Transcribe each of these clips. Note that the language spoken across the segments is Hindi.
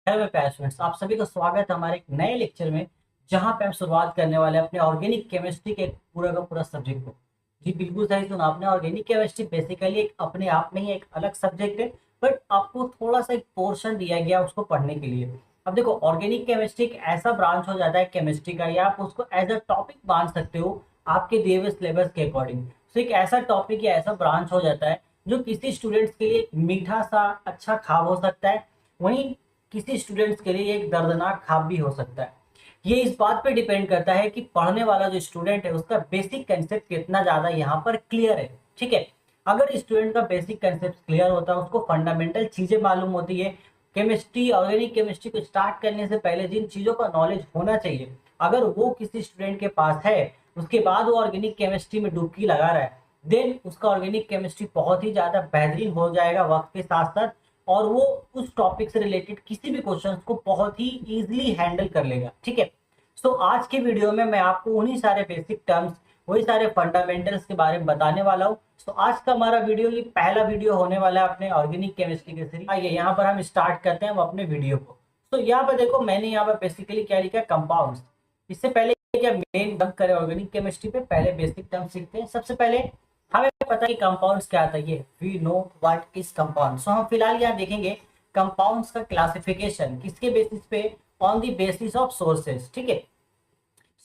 हेलो प्यारे स्टूडेंट्स, आप सभी का स्वागत है हमारे एक नए लेक्चर में। जहां पे हम शुरुआत करने वाले हैं अपने ऑर्गेनिक केमिस्ट्री के पूरा का पूरा सब्जेक्ट को। जी बिल्कुल सही सुना आपने। ऑर्गेनिक केमिस्ट्री बेसिकली एक अपने आप में ही एक अलग सब्जेक्ट है, बट आपको थोड़ा सा एक पोर्शन दिया गया उसको पढ़ने के लिए। अब देखो, ऑर्गेनिक केमिस्ट्री एक ऐसा ब्रांच हो जाता है केमिस्ट्री का, या आप उसको एज अ टॉपिक मान सकते हो आपके दिए हुए सिलेबस के अकॉर्डिंग। तो एक ऐसा टॉपिक या ऐसा ब्रांच हो जाता है जो किसी स्टूडेंट्स के लिए मीठा सा अच्छा खाब हो सकता है, वहीं किसी स्टूडेंट्स के लिए एक दर्दनाक ख्वाब भी हो सकता है। ये इस बात पे डिपेंड करता है कि पढ़ने वाला जो स्टूडेंट है उसका बेसिक कंसेप्ट कितना ज्यादा यहाँ पर क्लियर है। ठीक है, अगर स्टूडेंट का बेसिक कंसेप्ट क्लियर होता है, उसको फंडामेंटल चीजें मालूम होती है, केमिस्ट्री ऑर्गेनिक केमिस्ट्री को स्टार्ट करने से पहले जिन चीजों का नॉलेज होना चाहिए, अगर वो किसी स्टूडेंट के पास है, उसके बाद वो ऑर्गेनिक केमिस्ट्री में डुबकी लगा रहा है, देन उसका ऑर्गेनिक केमिस्ट्री बहुत ही ज्यादा बेहतरीन हो जाएगा वक्त के साथ साथ। और वो उस टॉपिक से रिलेटेड किसी भी क्वेश्चंस को बहुत ही इजीली हैंडल कर लेगा। ठीक है, सो आज के वीडियो में मैं आपको उन्हीं सारे बेसिक टर्म्स, वही सारे फंडामेंटल्स के बारे में बताने वाला हूँ। तो आज का हमारा वीडियो ये पहला वीडियो होने वाला है अपने ऑर्गेनिक केमिस्ट्री के सीरीज। आइए यहाँ पर हम स्टार्ट करते हैं हम अपने वीडियो को। तो यहाँ पर देखो, मैंने यहाँ पर बेसिकली क्या लिखा है, कंपाउंड्स। इससे पहले क्या मेन जंप करें ऑर्गेनिक केमिस्ट्री पे, पहले बेसिक टर्म सीखते हैं। सबसे पहले हमें पता है कि कंपाउंड्स क्या आता है, ये we know what is compound. So हम फिलहाल यहाँ देखेंगे कंपाउंड्स का क्लासिफिकेशन किसके बेसिस पे, on the basis of sources. ठीक है,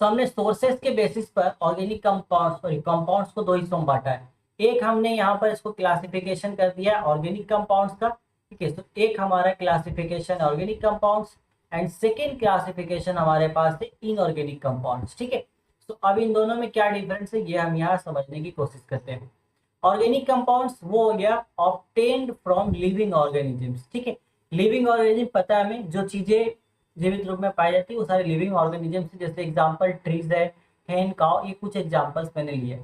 सो हमने सोर्सेज के बेसिस पर ऑर्गेनिक कंपाउंड्स, सॉरी कंपाउंड्स को दो हिस्सों में बांटा है। एक हमने यहाँ पर इसको क्लासिफिकेशन कर दिया ऑर्गेनिक कंपाउंड्स का। ठीक है, तो एक हमारा classification organic compounds and second classification हमारे पास है इनऑर्गेनिक कंपाउंड्स। ठीक है, तो अब इन दोनों में क्या डिफरेंस है ये हम यहाँ समझने की कोशिश करते हैं। ऑर्गेनिक कंपाउंड्स वो हो गया ऑब्टेन्ड फ्रॉम लिविंग ऑर्गेनिजम्स। ठीक है, लिविंग ऑर्गेनिज्म पता है हमें, जो चीजें जीवित रूप में पाई जाती है वो सारे लिविंग ऑर्गेनिजम्स, जैसे एग्जांपल ट्रीज है, हैन काउ, ये कुछ एग्जांपल्स मैंने लिए।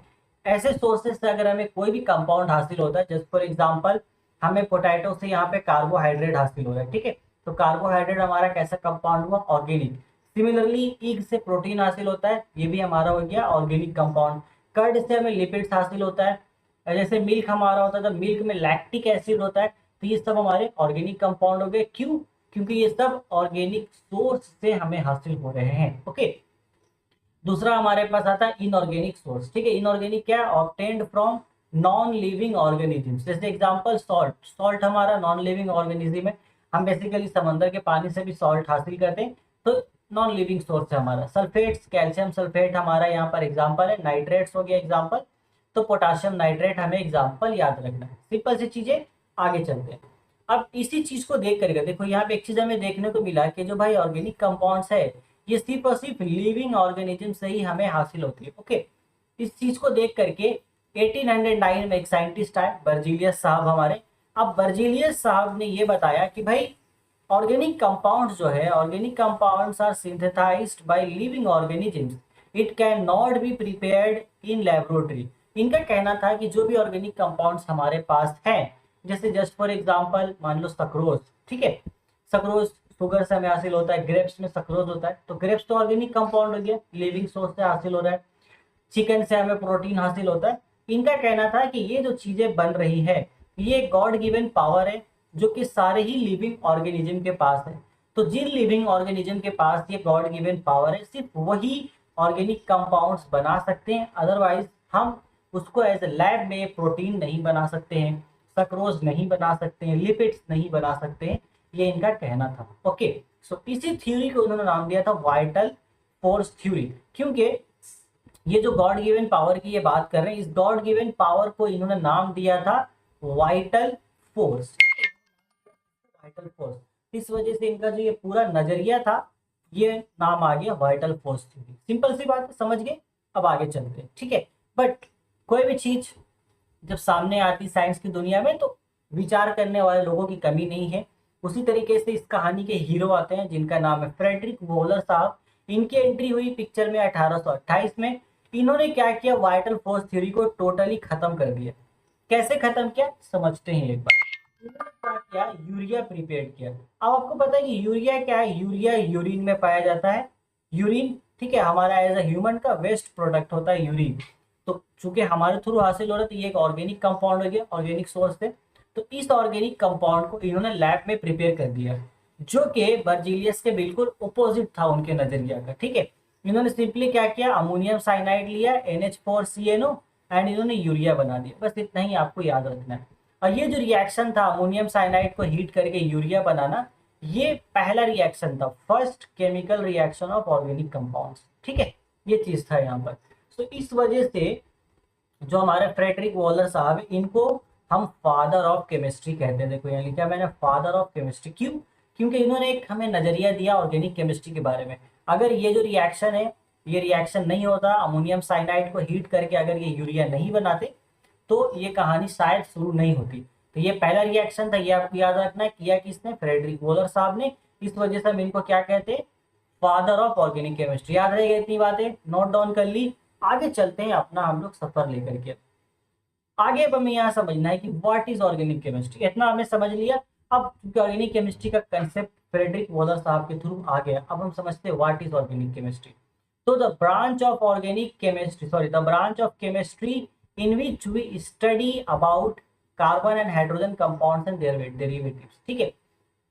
ऐसे सोर्सेस से अगर हमें कोई भी कंपाउंड हासिल होता है, जैसे फॉर एग्जांपल हमें पोटैटो से यहाँ पे कार्बोहाइड्रेट हासिल हो रहा है। ठीक है, तो कार्बोहाइड्रेट हमारा कैसा कंपाउंड हुआ, ऑर्गेनिक। सिमिलरली ईग से प्रोटीन हासिल होता है, ये भी हमारा हो गया ऑर्गेनिक कंपाउंड। कर्ड से हमें लिपिड्स हासिल होता है, जैसे मिल्क हमारा होता है तो मिल्क में लैक्टिक एसिड होता है, तो ये सब हमारे ऑर्गेनिक कंपाउंड हो गए। क्यों? क्योंकि ये सब ऑर्गेनिक सोर्स से हमें हासिल हो रहे हैं। ओके, दूसरा हमारे पास आता है इनऑर्गेनिक सोर्स। ठीक है, इनऑर्गेनिक क्या है, obtained from non living organisms. जैसे एग्जांपल सॉल्ट, सॉल्ट हमारा नॉन लिविंग ऑर्गेनिज्म है, हम बेसिकली समंदर के पानी से भी सॉल्ट हासिल करते हैं, तो नॉन लिविंग सोर्स है हमारा। सल्फेट्स, कैल्शियम सल्फेट हमारा यहाँ पर एग्जाम्पल है, नाइट्रेट्स हो गया एग्जाम्पल, तो पोटाशियम नाइट्रेट हमें एग्जाम्पल याद रखना है। सिंपल सी चीजें, आगे चलते हैं। अब इसी चीज को देख करके देखो, यहाँ पे एक चीज हमें देखने को मिला कि जो भाई ऑर्गेनिक कंपाउंड्स है ये सिर्फ और सिर्फ लिविंग ऑर्गेनिज्म से ही हमें हासिल होती है। ओके, इस चीज को देख करके 1809 में एक साइंटिस्ट आए, बर्जीलियस साहब हमारे। अब बर्जीलियस साहब ने ये बताया कि भाई ऑर्गेनिक कंपाउंड जो है, organic compounds are synthesised by living organisms, it can not be prepared in laboratory. इनका कहना था कि जो भी ऑर्गेनिक कंपाउंड्स हमारे पास हैं, जैसे जस्ट फॉर एग्जांपल मान लो सक्रोज। ठीक है, सक्रोज शुगर से हमें हासिल होता है, ग्रेप्स में सक्रोज होता है, तो ग्रेप्स तो ऑर्गेनिक कंपाउंड हो गया, लिविंग सोर्स से हासिल हो रहा है। चिकन से हमें प्रोटीन हासिल होता है। इनका कहना था कि ये जो चीजें बन रही है ये गॉड गिवन पावर है, जो कि सारे ही लिविंग ऑर्गेनिज्म के पास है। तो जिन लिविंग ऑर्गेनिज्म के पास ये गॉड गिवन पावर है, सिर्फ वही ऑर्गेनिक कंपाउंड्स बना सकते हैं, अदरवाइज हम उसको एज ए लैब में प्रोटीन नहीं बना सकते हैं, सक्रोज नहीं बना सकते हैं, लिपिड्स नहीं बना सकते हैं। ये इनका कहना था। ओके, सो इसी थ्योरी को उन्होंने नाम दिया था वाइटल फोर्स थ्योरी, क्योंकि ये जो गॉड गिवन पावर की ये बात कर रहे हैं, इस गॉड गिवन पावर को इन्होंने नाम दिया था वाइटल फोर्स। वाइटल फोर्स, इस वजह से इनका जो ये पूरा नजरिया था, ये नाम आ गया वाइटल फोर्स थ्योरी। सिंपल सी बात है, समझ गए। अब आगे चलते हैं। ठीक है, बट कोई भी चीज जब सामने आती साइंस की दुनिया में, तो विचार करने वाले लोगों की कमी नहीं है। उसी तरीके से इस कहानी के हीरो आते हैं जिनका नाम है फ्रेडरिक वोलर साहब। इनकी एंट्री हुई पिक्चर में 1828 में। इन्होंने क्या किया, वाइटल फोर्स थ्योरी को टोटली खत्म कर दिया। कैसे खत्म किया समझते हैं एक बार। इन्होंने क्या किया, यूरिया प्रिपेयर किया। अब आपको पता है कि यूरिया क्या है, यूरिया यूरिन में पाया जाता है। यूरिन, ठीक है, हमारा एज अ ह्यूमन का वेस्ट प्रोडक्ट होता है यूरिन। तो चूंकि हमारे थ्रू हासिल हो रहा है, तो ये एक ऑर्गेनिक कंपाउंड हो गया, ऑर्गेनिक सोर्स से। तो इस ऑर्गेनिक कंपाउंड को इन्होंने लैब में प्रिपेयर कर दिया। जो कि बर्जीलियस के बिल्कुल अपोजिट था उनके नजरिया का। ठीक है, इन्होंने सिंपली क्या किया, अमोनियम साइनाइड लिया NH4CNO एंड इन्होंने यूरिया बना दिया। बस इतना ही आपको याद रखना है। और ये जो रिएक्शन था अमोनियम साइनाइड को हीट करके यूरिया बनाना, ये पहला रिएक्शन था, first chemical reaction of organic compounds. ठीक है, ये चीज था यहाँ पर। तो इस वजह से जो हमारे फ्रेडरिक वॉलर साहब है, इनको हम फादर ऑफ केमिस्ट्री कहते हैं। देखो यहाँ लिखा मैंने फादर ऑफ केमिस्ट्री, क्यों? क्योंकि इन्होंने एक हमें नजरिया दिया ऑर्गेनिक केमिस्ट्री के बारे में। अगर ये जो रिएक्शन है, ये रिएक्शन नहीं होता, अमोनियम साइनाइड को हीट करके अगर ये यूरिया नहीं बनाते, तो ये कहानी शायद शुरू नहीं होती। तो ये पहला रिएक्शन था, ये आपको याद रखना है। किया किसने? फ्रेडरिक वॉलर साहब ने। इस वजह से हम इनको क्या कहते हैं? Father of organic chemistry. याद रहेगा इतनी बातें, नोट डाउन कर ली। आगे चलते हैं अपना हम लोग सफर लेकर के। आगे अब हमें यहाँ समझना है कि व्हाट इज ऑर्गेनिक केमिस्ट्री। इतना हमने समझ लिया। अब क्योंकि ऑर्गेनिक केमिस्ट्री का कंसेप्ट फ्रेडरिक वॉलर साहब के थ्रू आ गया, अब हम समझते हैं व्हाट इज ऑर्गेनिक केमिस्ट्री। तो the branch of organic chemistry, sorry, the branch of chemistry in which we study about carbon and hydrogen compounds and their derivatives. ठीक है,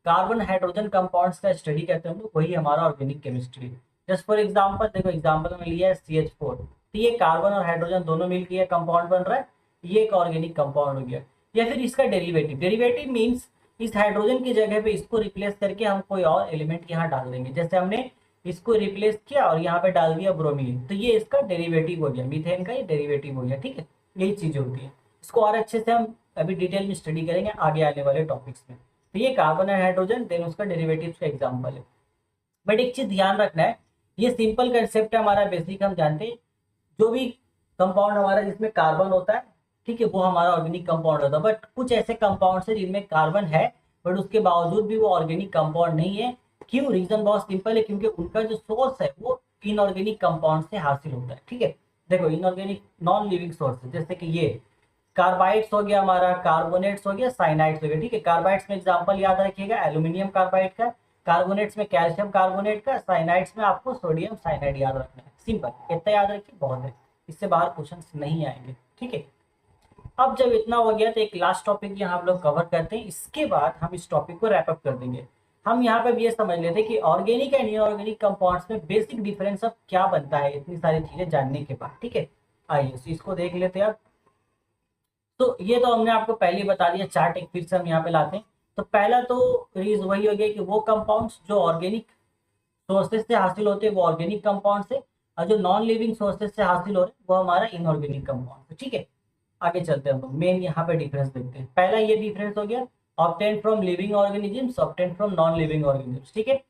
कार्बन हाइड्रोजन कंपाउंड्स का स्टडी करते हैं हम लोग, वही हमारा organic chemistry. Just for example, देखो एग्जांपल में लिया है CH4, तो ये कार्बन और हाइड्रोजन दोनों मिलकर कंपाउंड बन रहा है, ये एक ऑर्गेनिक कंपाउंड हो गया। या फिर इसका डेरिवेटिव, डेरिवेटिव मीन्स इस हाइड्रोजन की जगह पे इसको रिप्लेस करके हम कोई और एलिमेंट यहाँ डाल देंगे। जैसे हमने इसको रिप्लेस किया और यहाँ पे डाल दिया ब्रोमीन, तो ये इसका डेरिवेटिव हो गया, मीथेन का ये डेरिवेटिव हो गया। ठीक है, यही चीज होती है। इसको और अच्छे से हम अभी डिटेल में स्टडी करेंगे आगे आने वाले टॉपिक्स में। तो ये कार्बन एंड हाइड्रोजन, देन उसका डेरिवेटिव का एग्जाम्पल है। बट एक चीज ध्यान रखना है, ये सिंपल कंसेप्ट है हमारा, बेसिक हम जानते हैं। जो भी कंपाउंड हमारा जिसमें कार्बन होता है, ठीक है, वो हमारा ऑर्गेनिक कंपाउंड होता है। बट कुछ ऐसे कंपाउंड है जिनमें कार्बन है, बट उसके बावजूद भी वो ऑर्गेनिक कंपाउंड नहीं है। क्यों? रीजन बहुत सिंपल है, क्योंकि उनका जो सोर्स है वो इनऑर्गेनिक कंपाउंड से हासिल होता है। ठीक है, देखो इनऑर्गेनिक नॉन लिविंग सोर्स, जैसे कि ये कार्बाइड्स हो गया हमारा, कार्बोनेट्स हो गया, साइनाइड्स हो गया। ठीक है, कार्बाइड्स में एग्जांपल याद रखिएगा एल्यूमिनियम कार्बाइड का, कार्बोनेट्स में कैल्शियम कार्बोनेट का, साइनाइड्स में आपको सोडियम साइनाइड याद रखना है। सिंपल, इतना याद रखिए, बहुत है, इससे बाहर क्वेश्चन नहीं आएंगे। ठीक है, अब जब इतना हो गया तो एक लास्ट टॉपिक यहाँ हम लोग कवर करते हैं, इसके बाद हम इस टॉपिक को रैप अप कर देंगे। हम यहाँ पे ये समझ लेते हैं कि ऑर्गेनिक एंड इनऑर्गेनिक कंपाउंड्स में बेसिक डिफरेंस अब क्या बनता है, इतनी सारी चीजें जानने के बाद। ठीक है, आइए इसको देख लेते हैं। तो ये तो हमने आपको पहले ही बता दिया, चार्ट एक फिर से हम यहाँ पे लाते हैं। तो पहला तो रीज वही हो गया कि वो कंपाउंड्स जो ऑर्गेनिक सोर्सेज से हासिल होते हैं वो ऑर्गेनिक कंपाउंड से, और जो नॉन लिविंग सोर्सेज से हासिल हो रहे हैं वो हमारा इनऑर्गेनिक कंपाउंड है। ठीक है, आगे चलते हैं हम लोग मेन यहाँ पे डिफरेंस देखते हैं। पहला ये डिफरेंस हो गया obtain from living organisms, obtain from non living organisms. ठीक है,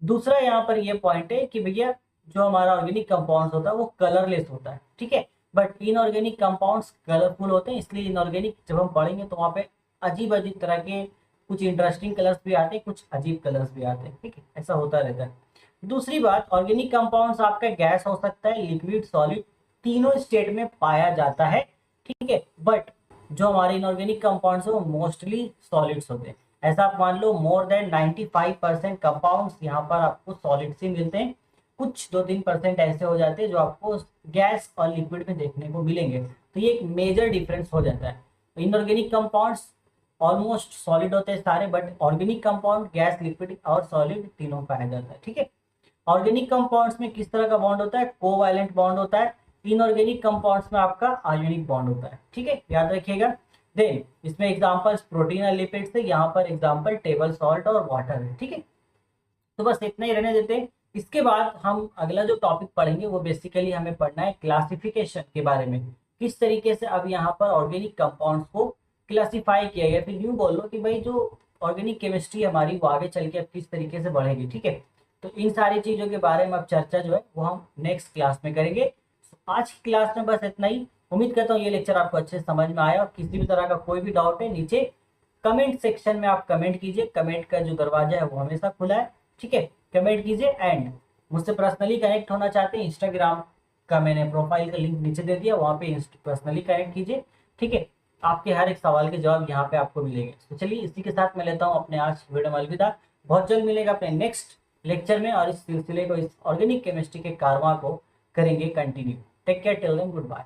दूसरा यहाँ पर ये पॉइंट है कि भैया जो हमारा ऑर्गेनिक कंपाउंड होता है वो कलरलेस होता है। ठीक है, बट इनऑर्गेनिक कंपाउंड्स कलरफुल होते हैं, इसलिए इनऑर्गेनिक जब हम पढ़ेंगे तो वहाँ पे अजीब अजीब तरह के कुछ इंटरेस्टिंग कलर्स भी आते हैं, कुछ अजीब कलर्स भी आते हैं। ठीक है, ऐसा होता रहता है। दूसरी बात, ऑर्गेनिक कंपाउंड्स आपका गैस हो सकता है, लिक्विड, सॉलिड, तीनों स्टेट में पाया जाता है। ठीक है, बट जो हमारे इनऑर्गेनिक कंपाउंड्स है वो मोस्टली सॉलिड्स होते हैं। ऐसा आप मान लो मोर देन 95% कंपाउंड्स यहाँ पर आपको सॉलिड से मिलते हैं। कुछ 2-3% ऐसे हो जाते हैं जो आपको गैस और लिक्विड में देखने को मिलेंगे। तो ये एक मेजर डिफरेंस हो जाता है। इनऑर्गेनिक कंपाउंड्स ऑलमोस्ट सॉलिड होते हैं सारे, but organic compound gas, liquid और सॉलिड तीनों पाया जाता है। ठीक है, ऑर्गेनिक कंपाउंड्स में किस तरह का बॉन्ड होता है? कोवैलेंट बॉन्ड होता है। इनऑर्गेनिक कंपाउंड्स में आपका आयोनिक बॉन्ड होता है। ठीक है, याद रखिएगा। देन इसमें एग्जांपल्स प्रोटीन और लिपिड्स है, यहाँ पर एग्जांपल टेबल सॉल्ट और वाटर है। ठीक है, तो बस इतना ही रहने देते हैं। इसके बाद हम अगला जो टॉपिक पढ़ेंगे वो बेसिकली हमें पढ़ना है क्लासिफिकेशन के बारे में, किस तरीके से अब यहाँ पर ऑर्गेनिक कंपाउंड्स को क्लासिफाई किया गया। फिर यूँ बोल लो कि भाई जो ऑर्गेनिक केमिस्ट्री हमारी वो आगे चल के अब किस तरीके से बढ़ेगी। ठीक है, तो इन सारी चीज़ों के बारे में अब चर्चा जो है वो हम नेक्स्ट क्लास में करेंगे। आज की क्लास में बस इतना ही। उम्मीद करता हूँ ये लेक्चर आपको अच्छे से समझ में आया, और किसी भी तरह का कोई भी डाउट है नीचे कमेंट सेक्शन में आप कमेंट कीजिए। कमेंट का जो दरवाजा है वो हमेशा खुला है। ठीक है, कमेंट कीजिए। एंड मुझसे पर्सनली कनेक्ट होना चाहते हैं, इंस्टाग्राम का मैंने प्रोफाइल का लिंक नीचे दे दिया, वहाँ पे पर्सनली कनेक्ट कीजिए। ठीक है, आपके हर एक सवाल के जवाब यहाँ पे आपको मिलेंगे। तो चलिए इसी के साथ मैं लेता हूँ अपने आज वीडियो में अलविदा। बहुत जल्द मिलेगा अपने नेक्स्ट लेक्चर में, और इस सिलसिले को, इस ऑर्गेनिक केमिस्ट्री के कारवां को करेंगे continue. Take care, till then, good bye.